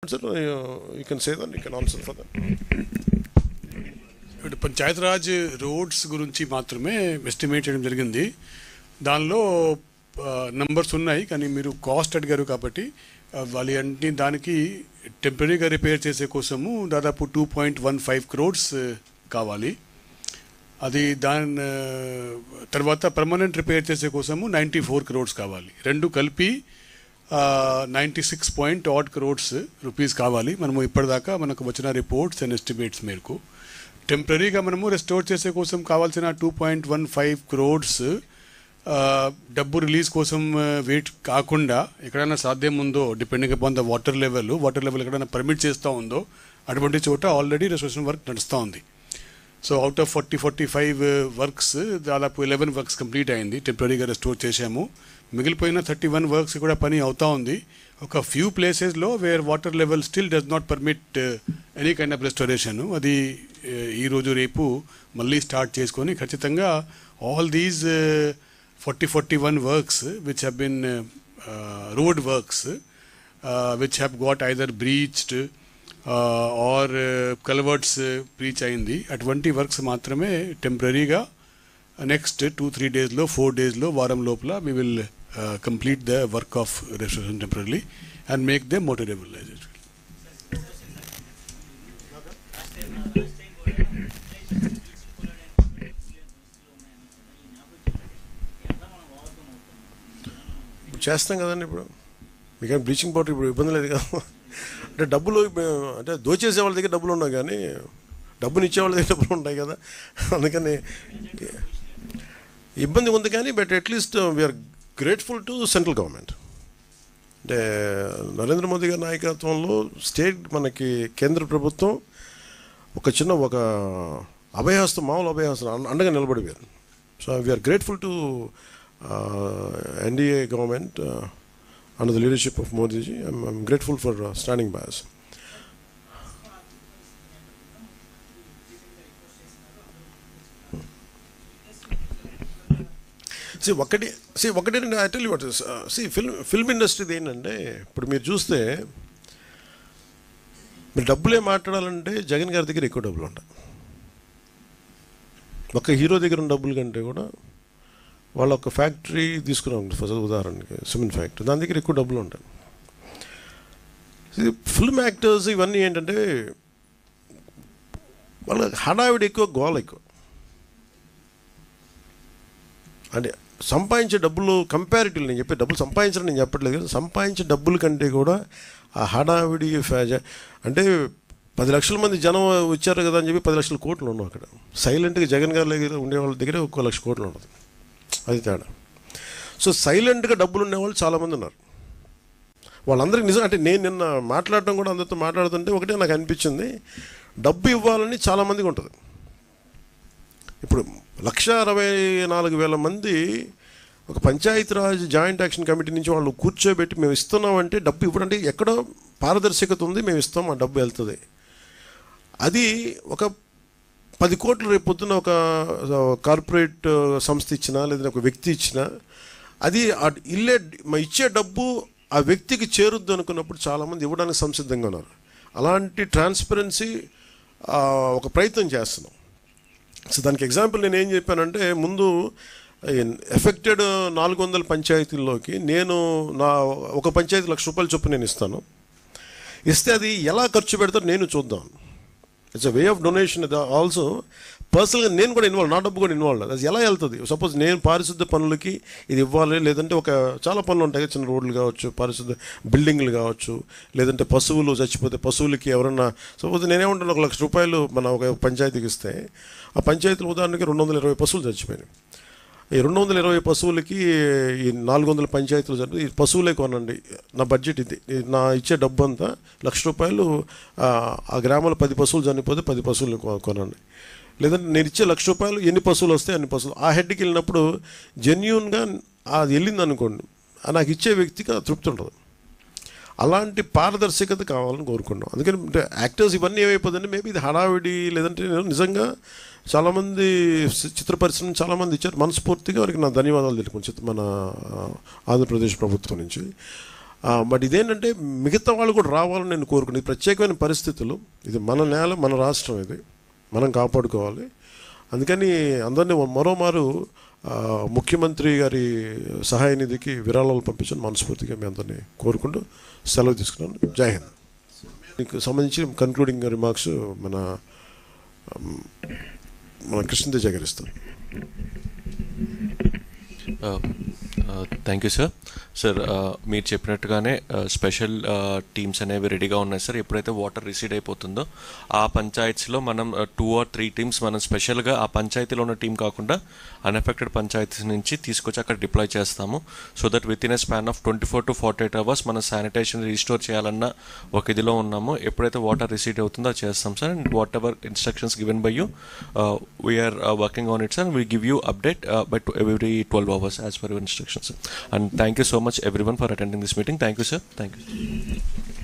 Sir, you can say that, you can answer for that. ఇప్పుడు Panchayat Raj roads గురించి మాత్రమే estimate చేయడం జరిగింది. దానిలో నంబర్స్ ఉన్నాయి, కానీ మీరు కాస్ట్ అడిగారు కాబట్టి వాళ్ళు అన్ని దానికి టెంపరీగా రిపేర్ చేసే కోసము దాదాపు 2.15 crores కావాలి. అది దాని తర్వాత పర్మనెంట్ రిపేర్ చేసే కోసము 94 crores కావాలి. రెండు కలిపి 96 crores రూపీస్ కావాలి. మనము ఇప్పటిదాకా మనకు వచ్చిన రిపోర్ట్స్ అండ్ ఎస్టిమేట్స్ మేరకు టెంపరీగా మనము రెస్టోర్ చేసే కోసం కావాల్సిన 2.15 crores డబ్బు రిలీజ్ కోసం వెయిట్ కాకుండా ఎక్కడైనా సాధ్యం ఉందో depending upon the water level ఎక్కడైనా పర్మిట్ చేస్తూ ఉందో అటువంటి చోట ఆల్రెడీ రెస్టోరేషన్ వర్క్ నడుస్తూ ఉంది. సో అవుట్ ఆఫ్ 45 వర్క్స్ దాదాపు 11 వర్క్స్ కంప్లీట్ అయింది, టెంపరీగా రెస్టోర్ చేసాము. మిగిలిపోయిన 31 వర్క్స్ కూడా పని అవుతూ ఉంది. ఒక ఫ్యూ ప్లేసెస్లో where water level still does not permit any kind of restoration, అది ఈరోజు రేపు మళ్ళీ స్టార్ట్ చేసుకొని ఖచ్చితంగా all these 41 works which have been road works which have got either breached or culverts breach అయింది, అటువంటి వర్క్స్ మాత్రమే టెంపరీగా నెక్స్ట్ 2-3 డేస్లో 4 డేస్లో వారం లోపల we will complete the work of restoration temporarily and make them motorable as usual. చేస్తాం కదండి. ఇప్పుడు మీకు బ్లీచింగ్ పౌడర్ ఇప్పుడు ఇబ్బంది లేదు కదా. అంటే డబ్బులు అంటే దోచేసే వాళ్ళ దగ్గర డబ్బులు ఉన్నాయి, కానీ డబ్బునిచ్చే వాళ్ళ దగ్గర డబ్బులు ఉంటాయి కదా, అందుకని ఇబ్బంది ఉంది. కానీ but at least we are grateful to central government. అంటే నరేంద్ర మోదీ గారి నాయకత్వంలో స్టేట్ మనకి కేంద్ర ప్రభుత్వం ఒక అభయహస్తం, మామూలు అభయహస్తం అండగా నిలబడిపోయారు. So we are grateful to NDA government under the leadership of Modiji. I'm grateful for standing by us. ఒకటి I tell you what is film ఇండస్ట్రీది ఏంటంటే, ఇప్పుడు మీరు చూస్తే మీరు డబ్బులే మాట్లాడాలంటే జగన్ గారి దగ్గర ఎక్కువ డబ్బులు ఉంటాయి. ఒక హీరో దగ్గర ఉన్న డబ్బుల కంటే కూడా వాళ్ళ ఒక ఫ్యాక్టరీ తీసుకున్నాం ఫస్ట్ ఉదాహరణకి, సిమెంట్ ఫ్యాక్టరీ, దాని దగ్గర ఎక్కువ డబ్బులు ఉంటాయి. ఫిల్మ్ యాక్టర్స్ ఇవన్నీ ఏంటంటే వాళ్ళ హడావిడి ఎక్కువ, గోల ఎక్కువ. అంటే సంపాదించే డబ్బులు కంపారిటివ్, నేను చెప్పే డబ్బులు సంపాదించడం నేను చెప్పట్లేదు కదా, సంపాదించే డబ్బుల కంటే కూడా ఆ హడావిడి అంటే 10 లక్షల మంది జనం వచ్చారు కదా అని చెప్పి 10 లక్షల కోట్లు ఉన్నాం అక్కడ. సైలెంట్గా జగన్ గారి దగ్గర ఉండే వాళ్ళ దగ్గర 1 లక్ష కోట్లు ఉండదు, అది తేడా. సో సైలెంట్గా డబ్బులు ఉండేవాళ్ళు చాలామంది ఉన్నారు. వాళ్ళందరికీ నిజం అంటే నేను నిన్న మాట్లాడటం కూడా అందరితో మాట్లాడుతుంటే ఒకటే నాకు అనిపించింది, డబ్బు ఇవ్వాలని చాలామందికి ఉంటుంది. ఇప్పుడు 1,64,000 మంది ఒక పంచాయతీరాజ్ జాయింట్ యాక్షన్ కమిటీ నుంచి వాళ్ళు కూర్చోబెట్టి మేము ఇస్తున్నామంటే డబ్బు ఇవ్వడంటే ఎక్కడో పారదర్శకత ఉంది, మేము ఇస్తాం, ఆ డబ్బు వెళ్తుంది. అది ఒక 10 కోట్లు రేపు పొద్దున్న ఒక కార్పొరేట్ సంస్థ ఇచ్చినా లేదా ఒక వ్యక్తి ఇచ్చినా అది ఇచ్చే డబ్బు ఆ వ్యక్తికి చేరుద్దు అనుకున్నప్పుడు చాలామంది ఇవ్వడానికి సంసిద్ధంగా ఉన్నారు. అలాంటి ట్రాన్స్పరెన్సీ ఒక ప్రయత్నం చేస్తున్నాం. సో దానికి ఎగ్జాంపుల్ నేను ఏం చెప్పానంటే, ముందు ఎఫెక్టెడ్ 400 పంచాయతీల్లోకి నేను ఒక పంచాయతీ ₹1,00,000 చొప్పున నేను ఇస్తే అది ఎలా ఖర్చు పెడతారో నేను చూద్దాం. It's a way of donation. Also పర్సనల్గా నేను కూడా ఇన్వాల్వ్, నా డబ్బు కూడా ఇన్వాల్వ్. అది ఎలా వెళ్తుంది? సపోజ్ నేను పారిశుద్ధ పనులకి ఇది ఇవ్వాలి, లేదంటే చాలా పనులు ఉంటాయి, చిన్న రోడ్లు కావచ్చు, పారిశుద్ధ బిల్డింగ్లు కావచ్చు, లేదంటే పశువులు చచ్చిపోతే పశువులకి ఎవరన్నా, సపోజ్ నేనేమంటాను ₹1,00,000 మన ఒక పంచాయతీకి ఇస్తే ఆ పంచాయతీల ఉదాహరణకి 220 పశువులు చచ్చిపోయినాయి. ఈ 220 పశువులకి ఈ 400 పంచాయతీలు జరిపి ఈ పశువులే కొనండి, నా బడ్జెట్ ఇది, నా ఇచ్చే డబ్బు అంతా ₹1,00,000, ఆ గ్రామంలో 10 పశువులు చనిపోతే 10 పశువులు కొనండి. లేదంటే నేను ఇచ్చే ₹1,00,000 ఎన్ని పశువులు వస్తాయి అన్ని పశువులు. ఆ హెడ్కి వెళ్ళినప్పుడు జెన్యూన్గా అది వెళ్ళింది అనుకోండి, నాకు ఇచ్చే వ్యక్తికి తృప్తి ఉంటుంది. అలాంటి పారదర్శకత కావాలని కోరుకున్నాం. అందుకని యాక్టర్స్ ఇవన్నీ ఏమైపోతుందంటే మేబీ ఇది హడావిడి, లేదంటే నిజంగా చాలామంది చిత్ర పరిశ్రమ చాలామంది ఇచ్చారు, మనస్ఫూర్తిగా వారికి నా ధన్యవాదాలు తెలుపుకుంటాను మన ఆంధ్రప్రదేశ్ ప్రభుత్వం నుంచి. బట్ ఇదేంటంటే మిగతా వాళ్ళు కూడా రావాలని నేను కోరుకున్నాను. ఇది ప్రత్యేకమైన పరిస్థితులు, ఇది మన నేల, మన రాష్ట్రం, ఇది మనం కాపాడుకోవాలి. అందుకని అందరినీ మరోమారు ముఖ్యమంత్రి గారి సహాయ నిధికి విరాళాలు పంపించని మనస్ఫూర్తిగా మీ అందరినీ కోరుకుంటూ సెలవు తీసుకున్నాను. జై హింద్. మీకు సంబంధించి కన్క్లూడింగ్ రిమార్క్స్ మన కృష్ణతేజ గారు ఇస్తారు. Thank you sir. సార్ మీరు చెప్పినట్టుగానే స్పెషల్ టీమ్స్ అనేవి రెడీగా ఉన్నాయి సార్. ఎప్పుడైతే వాటర్ రిసీడ్ అయిపోతుందో ఆ పంచాయతీస్లో మనం 2 or 3 టీమ్స్ మనం స్పెషల్గా ఆ పంచాయతీలో ఉన్న టీం కాకుండా అన్ఎఫెక్టెడ్ పంచాయతీస్ నుంచి తీసుకొచ్చి అక్కడ డిప్లాయ్ చేస్తాము. So that with in a span of 24 to 48 hours మనం శానిటేషన్ రీస్టోర్ చేయాలన్న ఒక ఇదిలో ఉన్నాము. ఎప్పుడైతే వాటర్ రిసీడ్ అవుతుందో అది చేస్తాం sir. And whatever instructions given by you we are working on it sir. We give you update by every 12 hours as per your instructions. And thank you so much everyone for attending this meeting. Thank you sir. Thank you.